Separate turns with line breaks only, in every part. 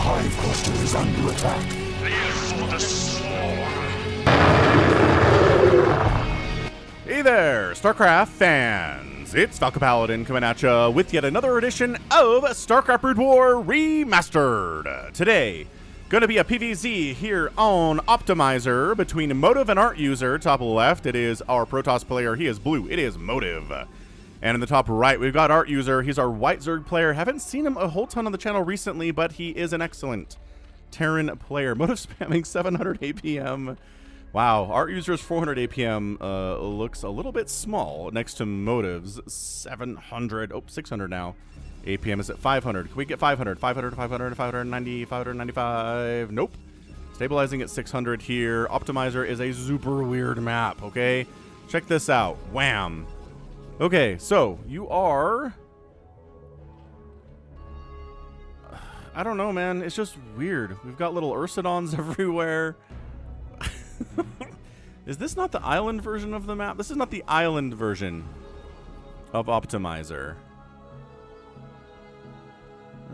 hive cluster is under attack.
Live for the swarm.
Hey there, StarCraft fans! It's Falcon Paladin coming at ya with yet another edition of StarCraft Brood War Remastered. Today, gonna be a PvZ here on ArtUser between Motive and ArtUser. Top left, it is our Protoss player. He is blue. It is Motive. And in the top right, we've got ArtUser. He's our White Zerg player. Haven't seen him a whole ton on the channel recently, but he is an excellent Terran player. Motive spamming 700 APM. Wow, ArtUser's 400 APM looks a little bit small next to Motive's 700, 600 now. APM is at 500. Can we get 500? 500, 500, 590, 595. Nope. Stabilizing at 600 here. ArtUser is a super weird map, okay? Check this out. Wham. Okay, so you are... I don't know, man. It's just weird. We've got little Ursidons everywhere. Is this not the island version of the map? This is not the island version of ArtUser.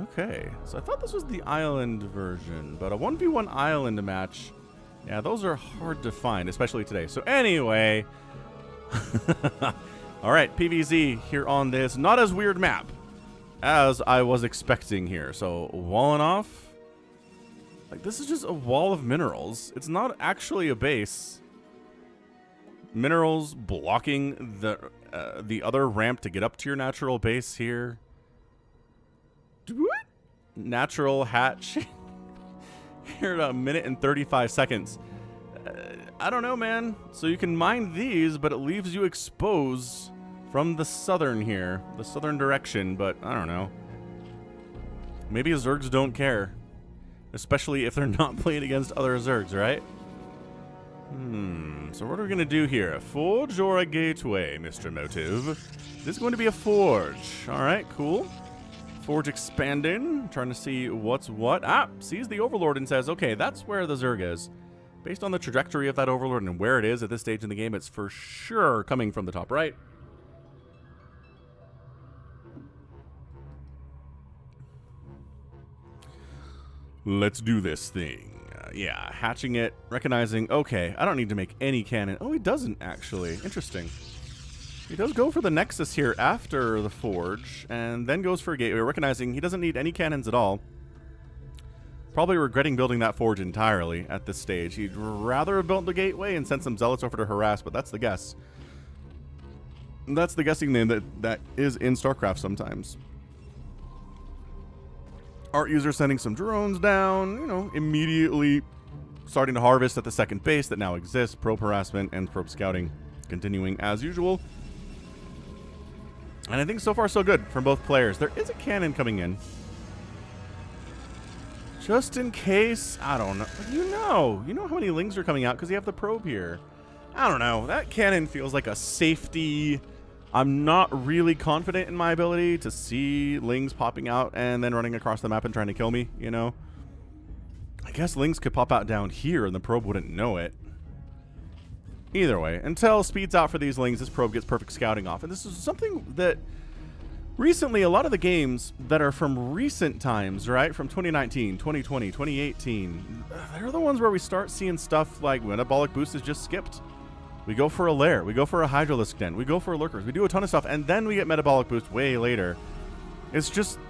Okay, so I thought this was the island version, but a 1v1 island match, yeah, those are hard to find, especially today. So anyway, all right, PvZ here on this not as weird map as I was expecting here. So walling off. Like, this is just a wall of minerals. It's not actually a base. Minerals blocking the other ramp to get up to your natural base here. What? Natural hatch. Here at 1 minute and 35 seconds. I don't know, man. So you can mine these, but it leaves you exposed from the southern here. The southern direction, but I don't know. Maybe Zergs don't care. Especially if they're not playing against other Zergs, right? So what are we going to do here? A forge or a gateway, Mr. Motive? This is going to be a forge. All right, cool. Forge expanding. Trying to see what's what. Ah, sees the Overlord and says, okay, that's where the Zerg is. Based on the trajectory of that Overlord and where it is at this stage in the game, it's for sure coming from the top right. Let's do this thing. Yeah, hatching it, recognizing, okay, I don't need to make any cannon. Oh, he doesn't, actually. Interesting. He does go for the Nexus here after the Forge, and then goes for a gateway, recognizing he doesn't need any cannons at all. Probably regretting building that Forge entirely at this stage. He'd rather have built the gateway and sent some Zealots over to harass, but that's the guess. That's the guessing name that is in StarCraft sometimes. ArtUser sending some drones down, you know, immediately starting to harvest at the second base that now exists. Probe harassment and probe scouting continuing as usual. And I think so far so good from both players. There is a cannon coming in. Just in case, I don't know. You know how many lings are coming out because you have the probe here. I don't know. That cannon feels like a safety... I'm not really confident in my ability to see lings popping out and then running across the map and trying to kill me, you know? I guess lings could pop out down here and the probe wouldn't know it. Either way, until speed's out for these lings, this probe gets perfect scouting off. And this is something that recently, a lot of the games that are from recent times, right? From 2019, 2020, 2018, they're the ones where we start seeing stuff like metabolic boost is just skipped. We go for a lair, we go for a Hydralisk Den, we go for lurkers, we do a ton of stuff, and then we get metabolic boost way later. It's just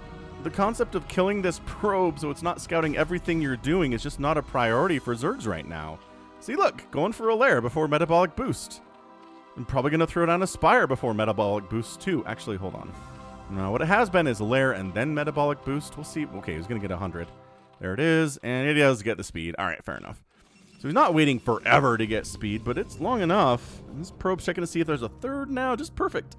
the concept of killing this probe so it's not scouting everything you're doing is just not a priority for Zergs right now. See, look, going for a lair before metabolic boost. I'm probably going to throw down a Spire before metabolic boost too. Actually, hold on. No, what it has been is lair and then metabolic boost. We'll see. Okay, he's going to get 100. There it is, and it does get the speed. All right, fair enough. So he's not waiting forever to get speed, but it's long enough. And this probe's checking to see if there's a third now. Just perfect.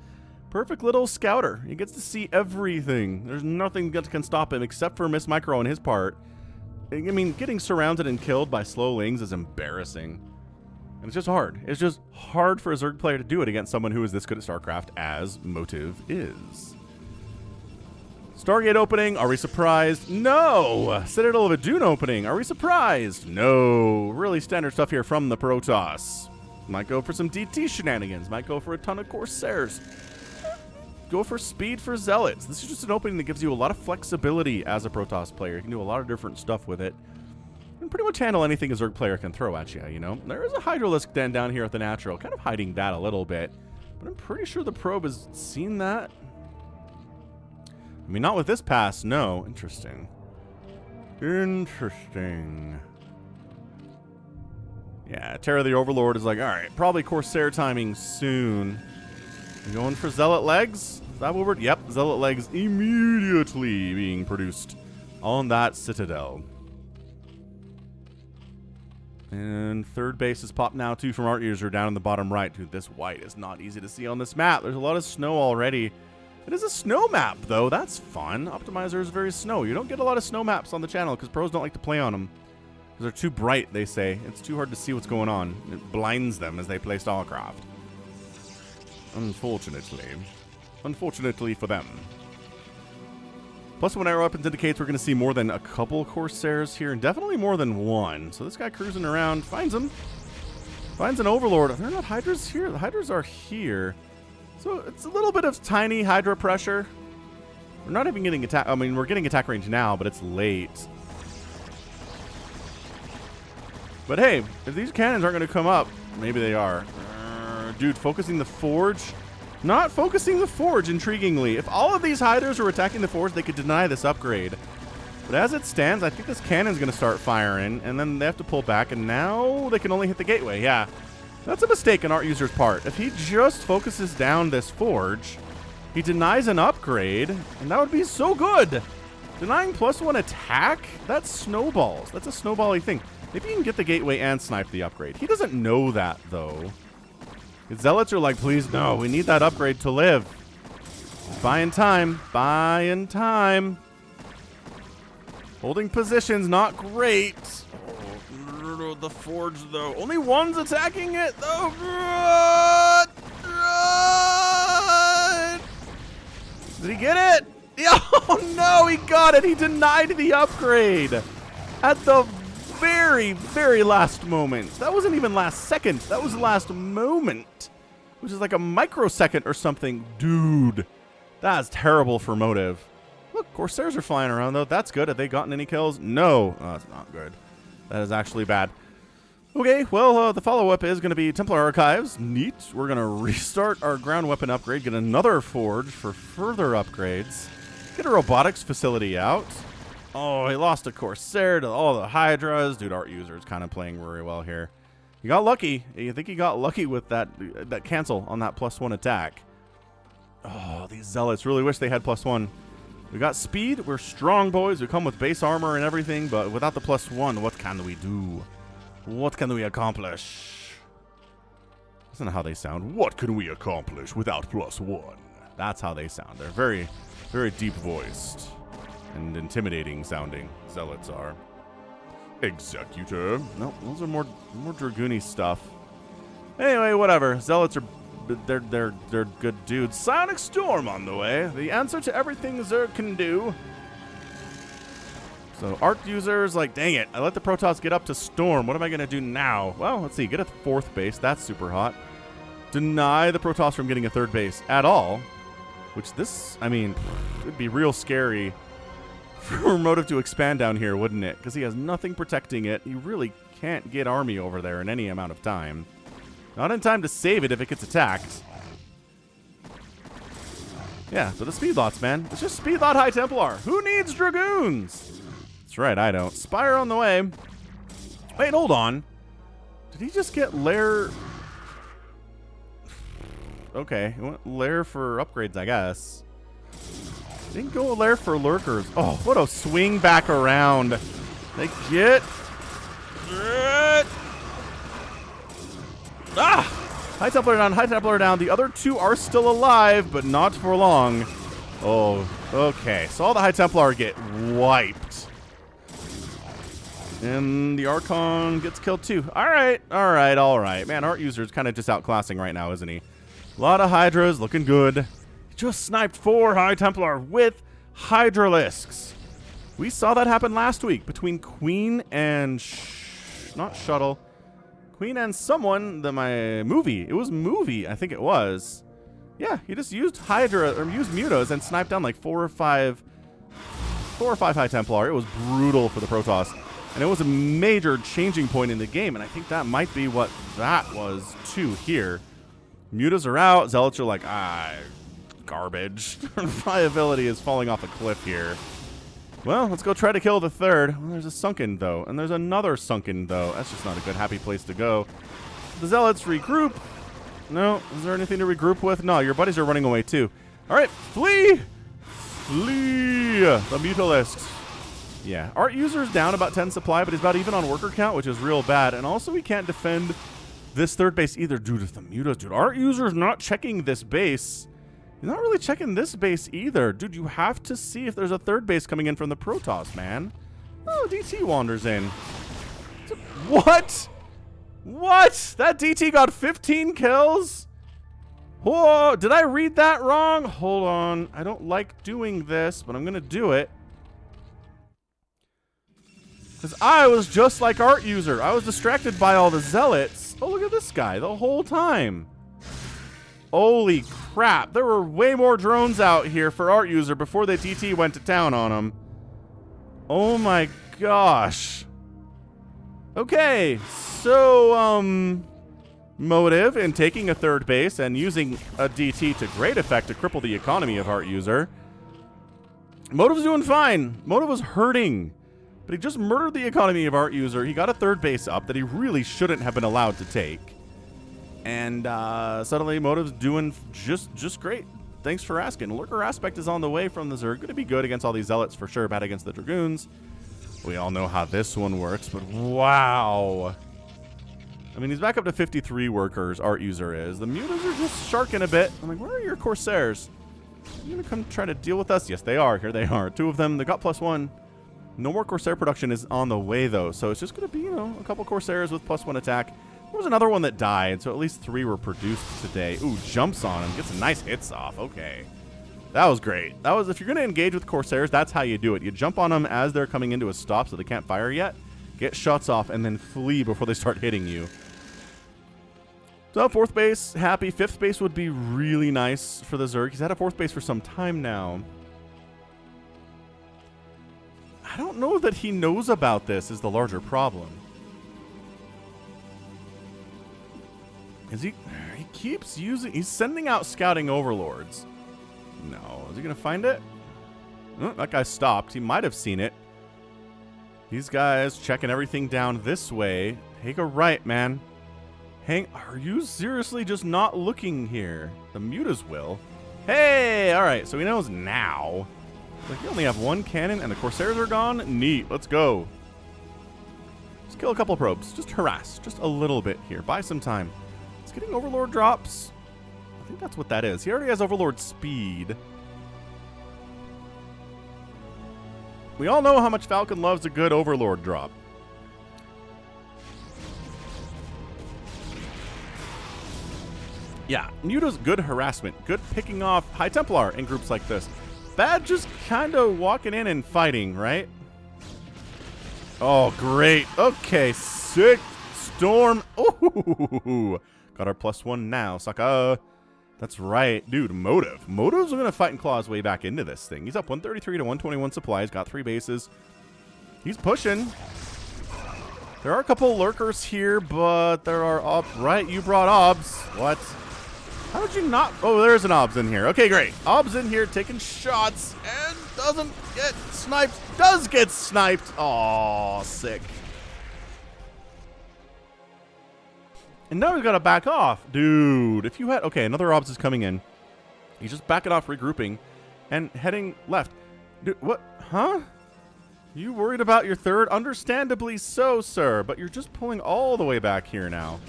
Perfect little scouter. He gets to see everything. There's nothing that can stop him except for Miss Micro on his part. I mean, getting surrounded and killed by slow lings is embarrassing. And it's just hard. It's just hard for a Zerg player to do it against someone who is this good at StarCraft as Motive is. Stargate opening. Are we surprised? No. Citadel of Adun opening. Are we surprised? No. Really standard stuff here from the Protoss. Might go for some DT shenanigans. Might go for a ton of Corsairs. go for speed for Zealots. This is just an opening that gives you a lot of flexibility as a Protoss player. You can do a lot of different stuff with it. And pretty much handle anything a Zerg player can throw at you, you know? There is a Hydralisk den down here at the natural, kind of hiding that a little bit. But I'm pretty sure the probe has seen that. I mean, not with this pass, no. Interesting. Interesting. Yeah, Terror the Overlord is like, alright, probably Corsair timing soon. You going for Zealot legs? Is that what we're... Yep, Zealot legs immediately being produced on that Citadel. And third base is popped now, too, from ArtUser down in the bottom right. Dude, this white is not easy to see on this map. There's a lot of snow already. It is a snow map, though. That's fun. Optimizer is very snow. You don't get a lot of snow maps on the channel because pros don't like to play on them. Because they're too bright, they say. It's too hard to see what's going on. It blinds them as they play StarCraft. Unfortunately. Unfortunately for them. Plus, when arrow weapons indicates we're going to see more than a couple Corsairs here, and definitely more than one. So this guy cruising around finds him. Finds an Overlord. Are there not Hydras here? The Hydras are here. So it's a little bit of tiny Hydra pressure. We're not even getting attack. I mean, we're getting attack range now, but it's late. But hey, if these cannons aren't going to come up, maybe they are. Dude, focusing the Forge. Not focusing the Forge, intriguingly. If all of these Hydras were attacking the Forge, they could deny this upgrade. But as it stands, I think this cannon's going to start firing, and then they have to pull back, and now they can only hit the gateway. Yeah, that's a mistake on ArtUser's part. If he just focuses down this Forge, he denies an upgrade, and that would be so good. Denying +1 attack? That snowballs. That's a snowbally thing. Maybe you can get the gateway and snipe the upgrade. He doesn't know that, though. The Zealots are like, please, no, we need that upgrade to live. Buying time. Buying time. Holding positions, not great. Oh, the Forge, though. Only one's attacking it, though. Run! Run! Did he get it? Oh, no, he got it. He denied the upgrade at the very, very last moment. That wasn't even last second. That was last moment, which is like a microsecond or something. Dude, that's terrible for motive. Look, Corsairs are flying around, though. That's good. Have they gotten any kills? No. Oh, that's not good. That is actually bad. Okay, well, the follow-up is going to be Templar Archives. Neat. We're going to restart our ground weapon upgrade, get another Forge for further upgrades, get a robotics facility out. Oh, he lost a Corsair to all the Hydras. Dude, ArtUser is kind of playing very well here. He got lucky. I think he got lucky with that cancel on that +1 attack. Oh, these Zealots really wish they had +1. We got speed. We're strong, boys. We come with base armor and everything, but without the +1, what can we do? What can we accomplish? That's not how they sound. What can we accomplish without +1? That's how they sound. They're very, very deep-voiced and intimidating sounding. Zealots are. Executor. No, those are more Dragoony stuff. Anyway, whatever. Zealots are they're good dudes. Psionic Storm on the way. The answer to everything Zerg can do. So ArtUser is like, dang it, I let the Protoss get up to Storm. What am I gonna do now? Well, let's see. Get a 4th base. That's super hot. Deny the Protoss from getting a 3rd base at all. Which this, I mean, would be real scary for motive to expand down here, wouldn't it? Because he has nothing protecting it. He really can't get army over there in any amount of time. Not in time to save it if it gets attacked. Yeah, so the Speedlots, man. It's just Speedlot High Templar. Who needs Dragoons? That's right, I don't. Spire on the way. Wait, hold on. Did he just get Lair? Okay, he went Lair for upgrades, I guess. Didn't go Lair for lurkers. Oh, what a swing back around. They get... Ah! High Templar down, High Templar down. The other two are still alive, but not for long. Oh, okay. So all the High Templar get wiped. And the Archon gets killed too. All right, all right, all right. Man, ArtUser's kind of just outclassing right now, isn't he? A lot of Hydras, looking good. He just sniped 4 High Templar with Hydralisks. We saw that happen last week between Queen and... not Shuttle. Queen and someone, my movie. It was movie, I think it was. Yeah, he just used Hydra, or used Mutas and sniped down like 4 or 5 High Templar. It was brutal for the Protoss. And it was a major changing point in the game, and I think that might be what that was, too, here. Mutas are out. Zealots are like, garbage. Viability is falling off a cliff here. Well, let's go try to kill the third. Well, there's a sunken, though, and there's another sunken, though. That's just not a good, happy place to go. The Zealots regroup. No, is there anything to regroup with? No, your buddies are running away, too. All right, flee! Flee! The Mutalisks. Yeah, ArtUser's down about 10 supply, but he's about even on worker count, which is real bad. And also, he can't defend this third base either. Dude, it's the Mutas. Dude, ArtUser's not checking this base. He's not really checking this base either. Dude, you have to see if there's a third base coming in from the Protoss, man. Oh, DT wanders in. What? What? That DT got 15 kills? Whoa, did I read that wrong? Hold on. I don't like doing this, but I'm going to do it. Because I was just like ArtUser. I was distracted by all the Zealots. Oh, look at this guy the whole time. Holy crap. There were way more drones out here for ArtUser before the DT went to town on him. Oh my gosh. Okay, so, Motive in taking a third base and using a DT to great effect to cripple the economy of ArtUser. Motive's doing fine. Motive was hurting. But he just murdered the economy of ArtUser. He got a third base up that he really shouldn't have been allowed to take. And suddenly Motive's doing just great. Thanks for asking. Lurker Aspect is on the way from the Zerg. Going to be good against all these Zealots for sure. Bad against the Dragoons. We all know how this one works, but wow. I mean, he's back up to 53 workers, ArtUser is. The Mutas are just sharking a bit. I'm like, where are your Corsairs? You going to come try to deal with us? Yes, they are. Here they are. 2 of them. They got +1. No more Corsair production is on the way, though, so it's just going to be, you know, a couple Corsairs with +1 attack. There was another one that died, so at least 3 were produced today. Ooh, jumps on him. Gets some nice hits off. Okay. That was great. That was, if you're going to engage with Corsairs, that's how you do it. You jump on them as they're coming into a stop so they can't fire yet, get shots off, and then flee before they start hitting you. So, 4th base, happy. 5th base would be really nice for the Zerg. He's had a 4th base for some time now. I don't know that he knows about this is the larger problem. Is he keeps using, he's sending out scouting overlords. No, is he going to find it? Oh, that guy stopped. He might have seen it. These guys checking everything down this way. Take a right, man. Are you seriously just not looking here? The Mutas will. Hey, all right, so he knows now. Like, you only have 1 cannon and the Corsairs are gone? Neat, let's go. Just kill a couple probes. Just harass. Just a little bit here. Buy some time. It's getting Overlord drops. I think that's what that is. He already has Overlord speed. We all know how much Falcon loves a good Overlord drop. Yeah, Muta's good harassment. Good picking off High Templar in groups like this. Bad just kind of walking in and fighting, right? Oh, great. Okay, sick. Storm. Ooh. Got our +1 now, sucker. That's right. Dude, Motive. Motive's going to fight and claw his way back into this thing. He's up 133 to 121 supplies. Got 3 bases. He's pushing. There are a couple lurkers here, but there are obs. Right, you brought obs. What? How did you not? Oh, there's an obs in here. Okay, great. Obs in here taking shots and doesn't get sniped. Does get sniped. Aw, sick. And now he's got to back off. Dude, if you had... Okay, another obs is coming in. He's just backing off, regrouping, and heading left. Dude, what? Huh? You worried about your third? Understandably so, sir. But you're just pulling all the way back here now.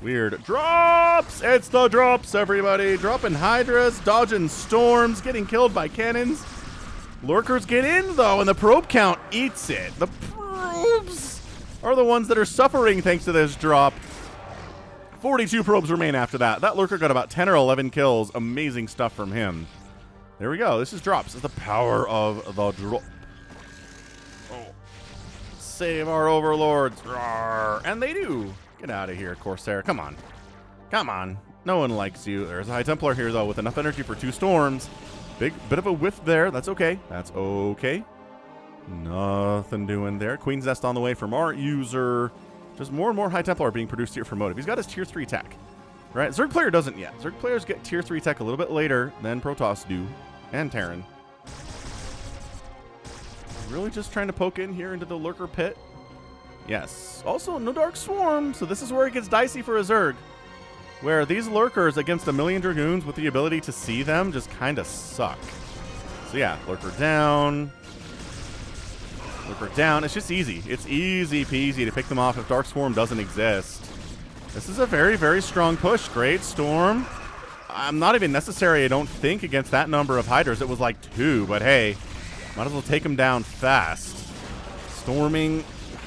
Weird. Drops! It's the drops, everybody. Dropping Hydras, dodging storms, getting killed by cannons. Lurkers get in, though, and the probe count eats it. The probes are the ones that are suffering thanks to this drop. 42 probes remain after that. That lurker got about 10 or 11 kills. Amazing stuff from him. There we go. This is drops. It's the power of the drop. Oh. Save our overlords. Rawr. And they do. Get out of here, Corsair. Come on. Come on. No one likes you. There's a High Templar here, though, with enough energy for 2 storms. Bit of a whiff there. That's okay. That's okay. Nothing doing there. Queen's Nest on the way from ArtUser. Just more and more High Templar being produced here for Motive. He's got his tier 3 tech. Right? Zerg player doesn't yet. Zerg players get tier 3 tech a little bit later than Protoss do. And Terran. Really just trying to poke in here into the Lurker pit. Yes. Also, no Dark Swarm, so this is where it gets dicey for a Zerg. Where these Lurkers against a million Dragoons with the ability to see them just kind of suck. So yeah, Lurker down. Lurker down. It's just easy. It's easy peasy to pick them off if Dark Swarm doesn't exist. This is a very, very strong push. Great Storm. Not even necessary, I don't think, against that number of Hydras. It was like 2, but hey, might as well take them down fast. Storming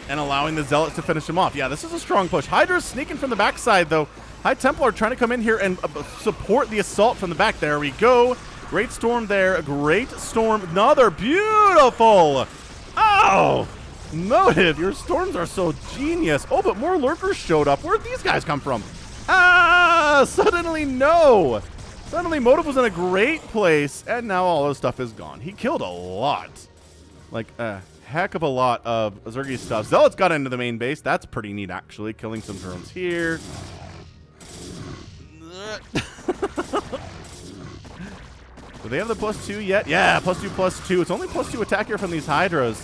and allowing the Zealots to finish him off. Yeah, this is a strong push. Hydra's sneaking from the backside, though. High Templar trying to come in here and support the assault from the back. There we go. Great Storm there. Great Storm. Another beautiful. Oh, Motive, your storms are so genius. Oh, but more Lurkers showed up. Where'd these guys come from? Ah, suddenly no. Suddenly Motive was in a great place, and now all this stuff is gone. He killed a lot. Like a heck of a lot of Zergy stuff. Zealots got into the main base. That's pretty neat, actually. Killing some drones here. Do they have the +2 yet? Yeah, +2/+2. It's only +2 attack here from these Hydras.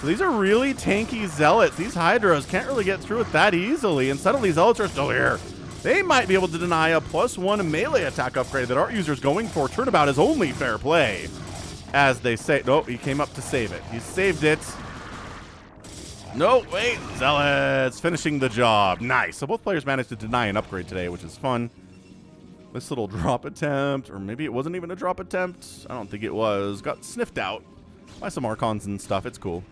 So these are really tanky Zealots. These Hydras can't really get through it that easily, and suddenly Zealots are still here. They might be able to deny a +1 melee attack upgrade that ArtUser's going for. Turnabout is only fair play. As they say. No, he came up to save it. He saved it. No, wait. Zealots finishing the job. Nice. So both players managed to deny an upgrade today, which is fun. This little drop attempt, or maybe it wasn't even a drop attempt. I don't think it was. Got sniffed out by some Archons and stuff. It's cool.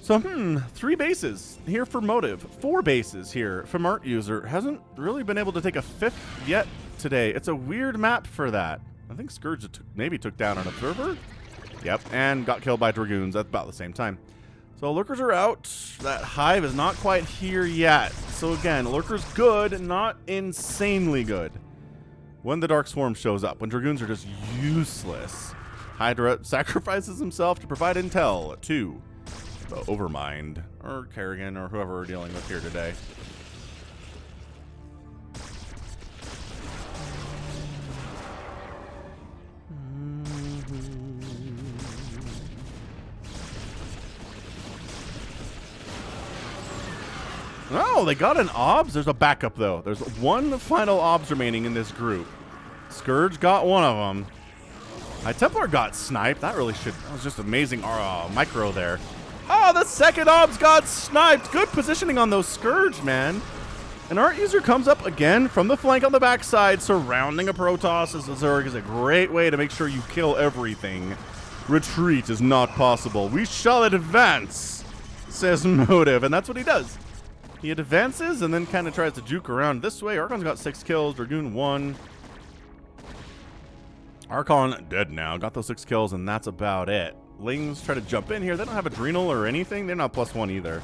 So, 3 bases here for Motive. 4 bases here from ArtUser. Hasn't really been able to take a 5th yet today. It's a weird map for that. I think Scourge maybe took down an Observer. Yep, and got killed by Dragoons at about the same time. So Lurkers are out. That Hive is not quite here yet. So again, Lurkers good, not insanely good. When the Dark Swarm shows up, when Dragoons are just useless, Hydra sacrifices himself to provide intel to the Overmind, or Kerrigan, or whoever we're dealing with here today. Oh, they got an OBS. There's a backup, though. There's 1 final OBS remaining in this group. Scourge got 1 of them. High Templar got sniped. That was just amazing micro there. Oh, the second OBS got sniped. Good positioning on those Scourge, man. And ArtUser comes up again from the flank on the backside, surrounding a Protoss as a Zerg is a great way to make sure you kill everything. Retreat is not possible. We shall advance, says Motive, and that's what he does. He advances and then kind of tries to juke around this way. Archon's got 6 kills, Dragoon 1. Archon dead now, got those 6 kills, and that's about it. Lings try to jump in here. They don't have Adrenal or anything. They're not +1 either.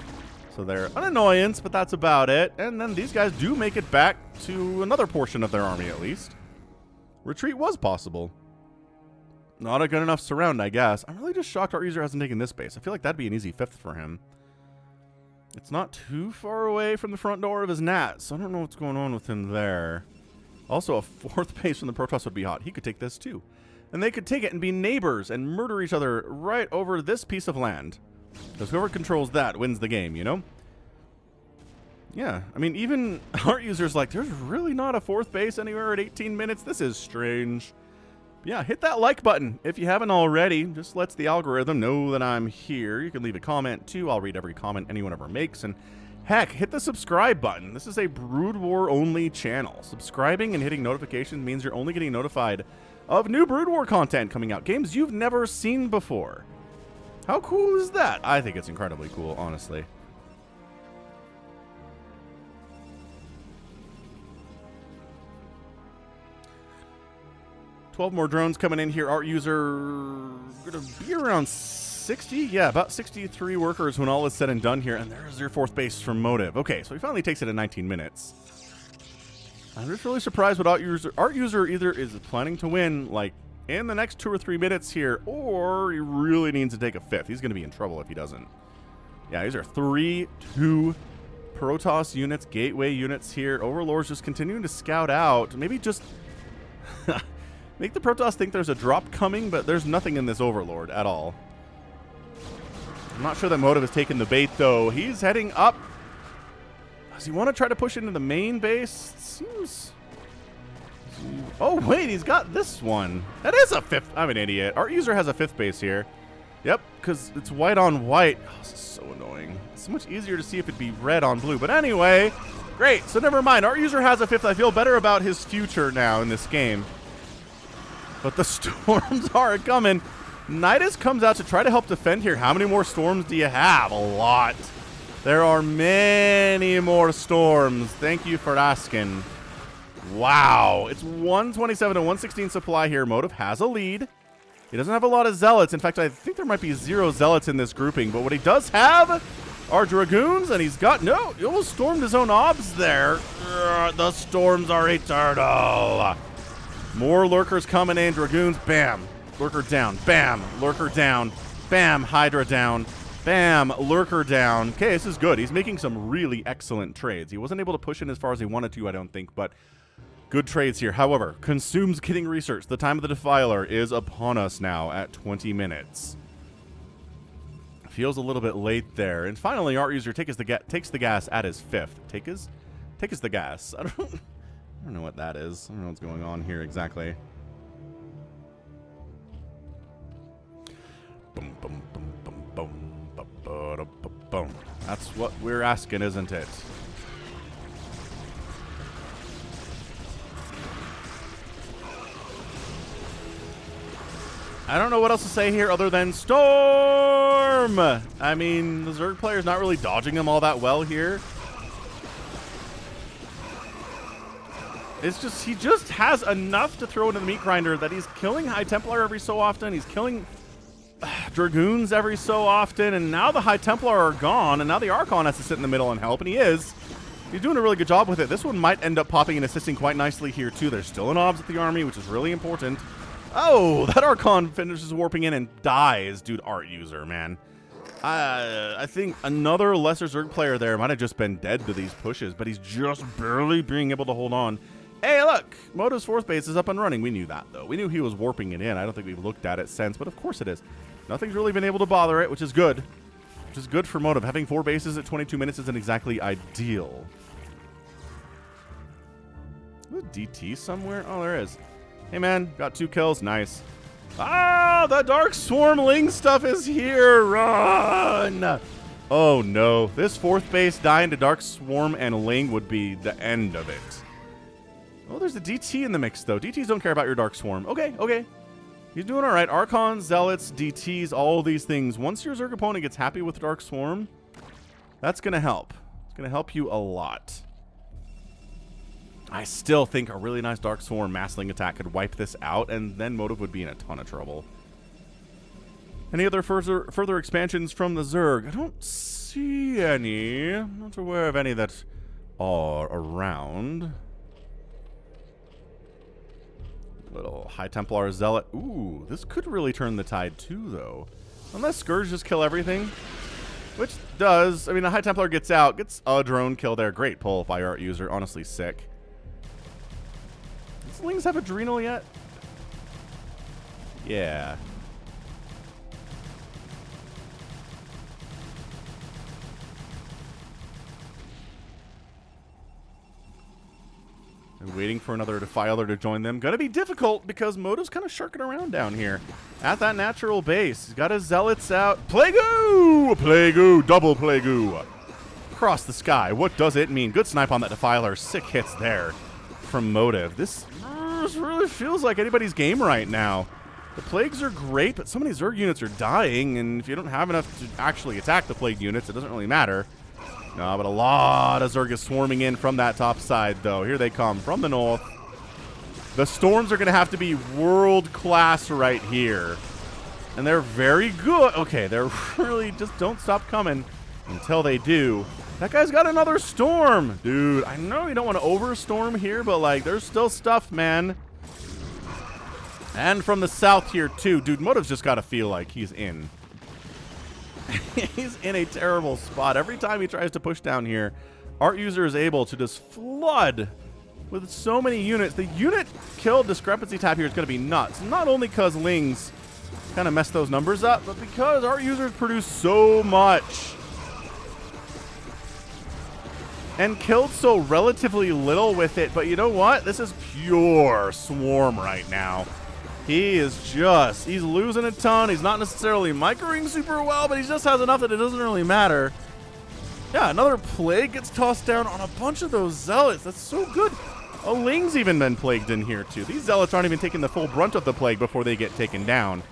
So they're an annoyance, but that's about it. And then these guys do make it back to another portion of their army, at least. Retreat was possible. Not a good enough surround, I guess. I'm really just shocked ArtUser hasn't taken this base. I feel like that'd be an easy 5th for him. It's not too far away from the front door of his Nat, so I don't know what's going on with him there. Also, a 4th base from the Protoss would be hot. He could take this too. And they could take it and be neighbors and murder each other right over this piece of land. Because whoever controls that wins the game, you know? Yeah, I mean, even ArtUser's like, there's really not a 4th base anywhere at 18 minutes. This is strange. Yeah, hit that like button if you haven't already. Just lets the algorithm know that I'm here. You can leave a comment too. I'll read every comment anyone ever makes. And heck, hit the subscribe button. This is a Brood War only channel. Subscribing and hitting notifications means you're only getting notified of new Brood War content coming out. Games you've never seen before. How cool is that? I think it's incredibly cool, honestly. $12 more drones coming in here. ArtUser gonna be around 60. Yeah, about 63 workers when all is said and done here. And there's your 4th base from Motive. Okay, so he finally takes it in 19 minutes. I'm just really surprised what ArtUser either is planning to win, like, in the next 2 or 3 minutes here, or he really needs to take a fifth. He's going to be in trouble if he doesn't. Yeah, these are 3-2 Protoss units, gateway units here. Overlord's just continuing to scout out. Maybe just make the Protoss think there's a drop coming, but there's nothing in this Overlord at all. I'm not sure that Motive has taken the bait, though. He's heading up. Does he want to try to push into the main base? It seems... Oh, wait, he's got this one. That is a fifth. I'm an idiot. ArtUser has a fifth base here. Yep, because it's white on white. Oh, this is so annoying. It's so much easier to see if it'd be red on blue. But anyway, great. So never mind. ArtUser has a fifth. I feel better about his future now in this game. But the storms are coming. Nidus comes out to try to help defend here. How many more storms do you have? A lot. There are many more storms. Thank you for asking. Wow. It's 127 to 116 supply here. Motive has a lead. He doesn't have a lot of zealots. In fact, I think there might be 0 zealots in this grouping. But what he does have are dragoons, and he's got... No, he almost stormed his own obs there. The storms are eternal. More lurkers coming in. Dragoons, bam. Lurker down. Bam. Lurker down. Bam. Hydra down. Bam. Lurker down. Okay, this is good. He's making some really excellent trades. He wasn't able to push in as far as he wanted to, I don't think, but good trades here. However, consumes getting research. The time of the Defiler is upon us now at 20 minutes. Feels a little bit late there. And finally, ArtUser takes the gas at his fifth. Take his the gas. I don't know what that is. I don't know what's going on here exactly. Boom, boom, boom, boom, boom, boom, boom, boom. That's what we're asking, isn't it? I don't know what else to say here other than storm. I mean, the Zerg player's not really dodging him all that well here. It's just, he just has enough to throw into the meat grinder that he's killing High Templar every so often. He's killing Dragoons every so often. And now the High Templar are gone. And now the Archon has to sit in the middle and help. And he is. He's doing a really good job with it. This one might end up popping and assisting quite nicely here, too. There's still an obs at the army, which is really important. Oh, that Archon finishes warping in and dies. Dude, ArtUser, man. I think another lesser Zerg player there might have just been dead to these pushes, but he's just barely being able to hold on. Hey, look, Moto's fourth base is up and running. We knew that, though. We knew he was warping it in. I don't think we've looked at it since, but of course it is. Nothing's really been able to bother it, which is good. Which is good for Motive. Having 4 bases at 22 minutes isn't exactly ideal. Is there a DT somewhere? Oh, there is. Hey, man, got 2 kills. Nice. Ah, the Dark Swarmling stuff is here. Run! Oh, no. This fourth base dying to Dark Swarm and Ling would be the end of it. Oh, there's a DT in the mix, though. DTs don't care about your Dark Swarm. Okay, okay. He's doing all right. Archons, Zealots, DTs, all these things. Once your Zerg opponent gets happy with Dark Swarm, that's going to help. It's going to help you a lot. I still think a really nice Dark Swarm Massling attack could wipe this out, and then Motive would be in a ton of trouble. Any other further expansions from the Zerg? I don't see any. I'm not aware of any that are around. Little High Templar Zealot. Ooh, this could really turn the tide too, though. Unless Scourge just kill everything. Which does. I mean, the High Templar gets out. Gets a drone kill there. Great pull by ArtUser. Honestly, sick. Does Lings have Adrenal yet? Yeah. Waiting for another Defiler to join them. Gonna be difficult because Moto's kind of sharking around down here at that natural base. He's got his Zealots out. Plague-oo! Plague-oo! Double Plague-oo! Across the sky. What does it mean? Good snipe on that Defiler. Sick hits there from Motive. This really feels like anybody's game right now. The Plagues are great, but so many Zerg units are dying, and if you don't have enough to actually attack the Plague units, it doesn't really matter. No, but a lot of Zerg is swarming in from that top side, though. Here they come from the north. The Storms are going to have to be world-class right here. And they're very good. Okay, they're really just don't stop coming. Until they do. That guy's got another storm. Dude, I know you don't want to overstorm here, but, like, there's still stuff, man. And from the south here, too. Dude, Motive's just got to feel like he's in. He's in a terrible spot. Every time he tries to push down here, ArtUser is able to just flood with so many units. The unit kill discrepancy tab here is going to be nuts. Not only because Lings kind of mess those numbers up, but because ArtUser produced so much and killed so relatively little with it. But you know what? This is pure swarm right now. He is just, he's losing a ton. He's not necessarily microing super well, but he just has enough that it doesn't really matter. Yeah, another plague gets tossed down on a bunch of those zealots. That's so good. A Ling's even been plagued in here too. These zealots aren't even taking the full brunt of the plague before they get taken down.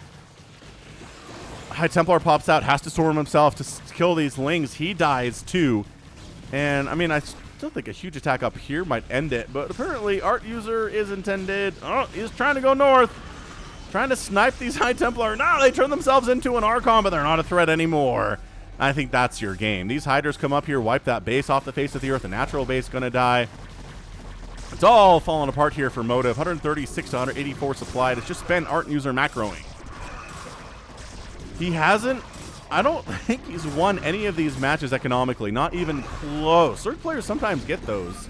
High Templar pops out, has to storm himself to kill these Lings. He dies too. And, I mean, I still think a huge attack up here might end it. But apparently, ArtUser is intended. Oh, he's trying to go north. Trying to snipe these High Templar. No, they turn themselves into an Archon, but they're not a threat anymore. I think that's your game. These Hydras come up here, wipe that base off the face of the earth. The natural base going to die. It's all falling apart here for Motive. 136 to 184 supplied. It's just been ArtUser macroing. He hasn't, I don't think he's won any of these matches economically. Not even close. Certain players sometimes get those.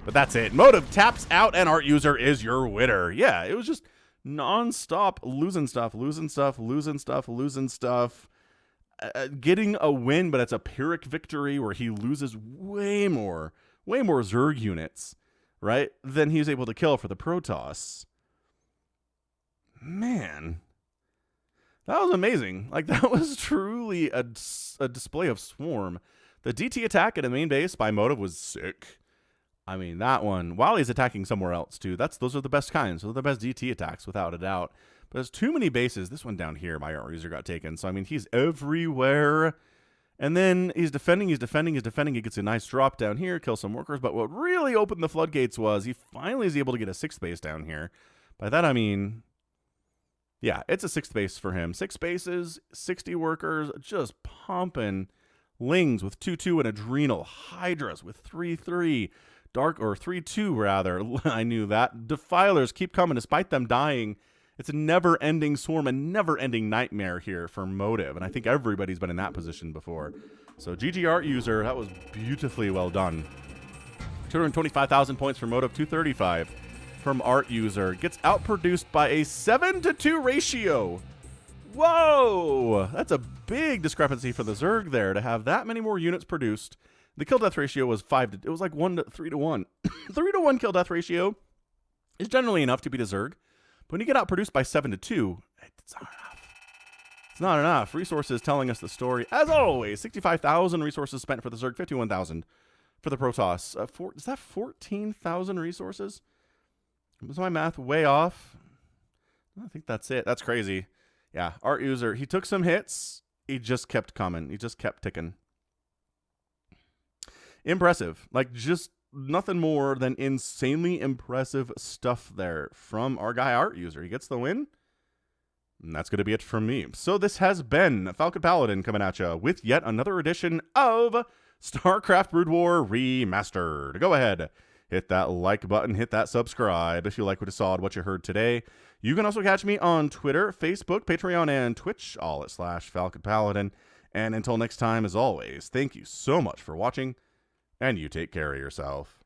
But that's it. Motive taps out and ArtUser is your winner. Yeah, it was just non-stop losing stuff, losing stuff, losing stuff, losing stuff. Getting a win, but it's a Pyrrhic victory where he loses way more Zerg units, right, than he's able to kill for the Protoss. Man. That was amazing. Like, that was truly a display of swarm. The DT attack at a main base by Motive was sick. I mean, that one, while he's attacking somewhere else, too, those are the best kinds. Those are the best DT attacks, without a doubt. But there's too many bases. This one down here, my ArtUser got taken. So, I mean, he's everywhere. And then he's defending. He gets a nice drop down here, kill some workers. But what really opened the floodgates was he finally is able to get a 6th base down here. By that, I mean, yeah, it's a 6th base for him. 6 bases, 60 workers, just pumping. Lings with 2-2 and Adrenal. Hydras with 3-3. Dark, or 3-2 rather. I knew that. Defilers keep coming despite them dying. It's a never-ending swarm, a never-ending nightmare here for Motive. And I think everybody's been in that position before. So GG ArtUser, that was beautifully well done. 225,000 points for Motive, 235 from ArtUser. Gets outproduced by a 7-to-2 ratio. Whoa! That's a big discrepancy for the Zerg there to have that many more units produced. The kill death ratio was 5 to, it was like 3 to 1. 3 to 1 kill death ratio is generally enough to beat a Zerg. But when you get outproduced by 7 to 2, it's not enough. It's not enough. Resources telling us the story. As always, 65,000 resources spent for the Zerg, 51,000 for the Protoss. Is that 14,000 resources? Was my math way off? I think that's it. That's crazy. Yeah, ArtUser, he took some hits. He just kept coming. He just kept ticking. Impressive. Like, just nothing more than insanely impressive stuff there from our guy ArtUser. He gets the win. And that's going to be it from me. So this has been Falcon Paladin coming at you with yet another edition of StarCraft Brood War Remastered. Go ahead, hit that like button, hit that subscribe if you like what you saw and what you heard today. You can also catch me on Twitter, Facebook, Patreon, and Twitch, all at /Falcon Paladin. And until next time, as always, thank you so much for watching, and you take care of yourself.